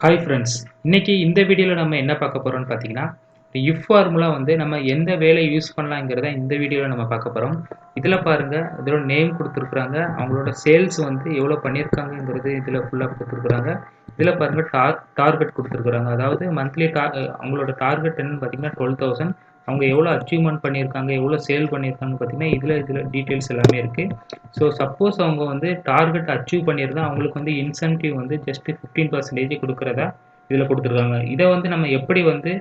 Hi friends, இன்னைக்கு இந்த வீடியோவில் நம்ம என்ன பார்க்க போகிறோம்னு பார்த்தீங்கன்னா, இஃப் ஃபார்முலா வந்து நம்ம எந்த வேலை யூஸ் பண்ணலாங்கிறத இந்த வீடியோவில் நம்ம பார்க்க போகிறோம். இதில் பாருங்கள், இதோட நேம் கொடுத்துருக்குறாங்க, அவங்களோட சேல்ஸ் வந்து எவ்வளோ பண்ணியிருக்காங்கங்கிறது இதில் ஃபுல்லாக கொடுத்துருக்குறாங்க. இதில் பாருங்கள் டார்கெட் கொடுத்துருக்குறாங்க. அதாவது மந்த்லி அவங்களோட டார்கெட் என்னன்னு பார்த்தீங்கன்னா 12,000. அவங்க எவ்வளோ அச்சீவ்மெண்ட் பண்ணியிருக்காங்க, எவ்வளோ சேல் பண்ணியிருக்காங்கன்னு பார்த்தீங்கன்னா இதில் டீட்டெயில்ஸ் எல்லாமே இருக்குது. ஸோ சப்போஸ் அவங்க வந்து டார்கெட் அச்சீவ் பண்ணியிருந்தா அவங்களுக்கு வந்து இன்சென்டிவ் வந்து ஜஸ்ட் 15% கொடுக்குறதா இதில் கொடுத்துருக்காங்க. இதை வந்து நம்ம எப்படி வந்து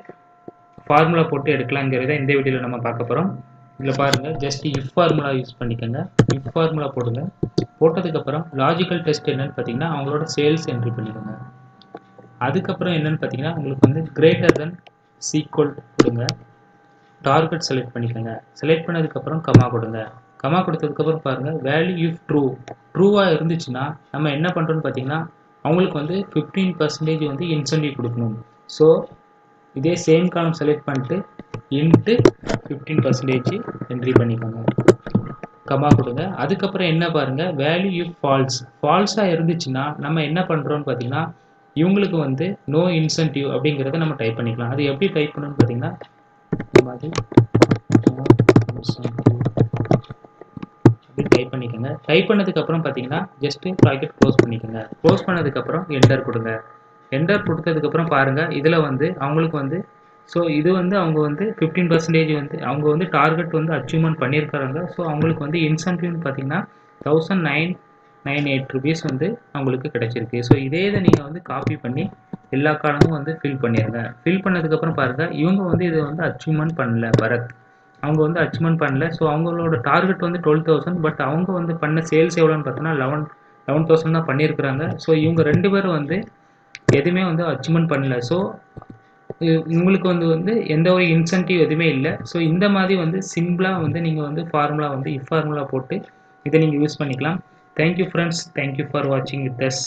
ஃபார்முலா போட்டு எடுக்கலாங்கிறத இந்த வீடியோவில் நம்ம பார்க்க போகிறோம். இதில் பாருங்கள், ஜஸ்ட் இஃப் ஃபார்முலா யூஸ் பண்ணிக்கோங்க. இஃப் ஃபார்முலா போடுங்க. போட்டதுக்கப்புறம் லாஜிக்கல் டெஸ்ட் என்னன்னு பார்த்தீங்கன்னா அவங்களோட சேல்ஸ் என்ட்ரி பண்ணிக்கோங்க. அதுக்கப்புறம் என்னன்னு பார்த்தீங்கன்னா உங்களுக்கு வந்து கிரேட்டர் தென் சீக்வல் கொடுங்க. டார்கெட் செலக்ட் பண்ணிக்கோங்க. செலக்ட் பண்ணதுக்கப்புறம் கமா கொடுங்க. கமா கொடுத்ததுக்கப்புறம் பாருங்கள், வேல்யூ இஃப் ட்ரூவாக இருந்துச்சுன்னா நம்ம என்ன பண்ணுறோன்னு பார்த்தீங்கன்னா அவங்களுக்கு வந்து 15% வந்து இன்சென்டிவ் கொடுக்கணும். ஸோ இதே சேம் காலம் செலக்ட் பண்ணிட்டு இன்ட்டு 15% என்ட்ரி பண்ணிக்கோங்க. கமா கொடுங்க. அதுக்கப்புறம் என்ன பாருங்கள், வேல்யூ இஃப் ஃபால்ஸாக இருந்துச்சுன்னா நம்ம என்ன பண்ணுறோன்னு பார்த்தீங்கன்னா இவங்களுக்கு வந்து நோ இன்சென்டிவ் அப்படிங்கிறத நம்ம டைப் பண்ணிக்கலாம். அது எப்படி டைப் பண்ணணும்னு பார்த்தீங்கன்னா மாதிரி அப்படி டைப் பண்ணிக்கோங்க. டைப் பண்ணதுக்கப்புறம் பார்த்தீங்கன்னா ஜஸ்ட்டு ப்ராக்கெட் க்ளோஸ் பண்ணிக்கோங்க. க்ளோஸ் பண்ணதுக்கப்புறம் என்டர் கொடுங்க. என்டர் கொடுத்ததுக்கப்புறம் பாருங்கள், இதில் வந்து அவங்களுக்கு வந்து ஸோ இது வந்து அவங்க வந்து 15% வந்து அவங்க வந்து டார்கெட் வந்து அச்சீவ்மெண்ட் பண்ணியிருக்காங்க. ஸோ அவங்களுக்கு வந்து இன்சென்டிவ்னு பார்த்தீங்கன்னா 1998 ருபீஸ் வந்து அவங்களுக்கு கிடைச்சிருக்கு. ஸோ இதே இதை நீங்கள் வந்து காப்பி பண்ணி எல்லா காலமும் வந்து ஃபில் பண்ணிடுங்க. ஃபில் பண்ணதுக்கப்புறம் பாருங்கள், இவங்க வந்து இதை வந்து அச்சீவ்மெண்ட் பண்ணல. அவங்க வந்து அச்சீவ்மெண்ட் பண்ணல. ஸோ அவங்களோட டார்கெட் வந்து 12,000. பட் அவங்க வந்து பண்ண சேல்ஸ் எவ்வளோன்னு பார்த்தோன்னா 11,000 தான் பண்ணியிருக்கிறாங்க. ஸோ இவங்க ரெண்டு பேரும் வந்து எதுவுமே வந்து அச்சீவ்மெண்ட் பண்ணல. ஸோ உங்களுக்கு வந்து எந்த ஒரு இன்சென்டிவ் எதுவுமே இல்லை. ஸோ இந்த மாதிரி வந்து சிம்பிளாக வந்து நீங்கள் வந்து ஃபார்முலா வந்து இஃப் ஃபார்முலா போட்டு இதை நீங்கள் யூஸ் பண்ணிக்கலாம். தேங்க்யூ ஃப்ரெண்ட்ஸ், தேங்க்யூ ஃபார் வாட்சிங் வித் அஸ்.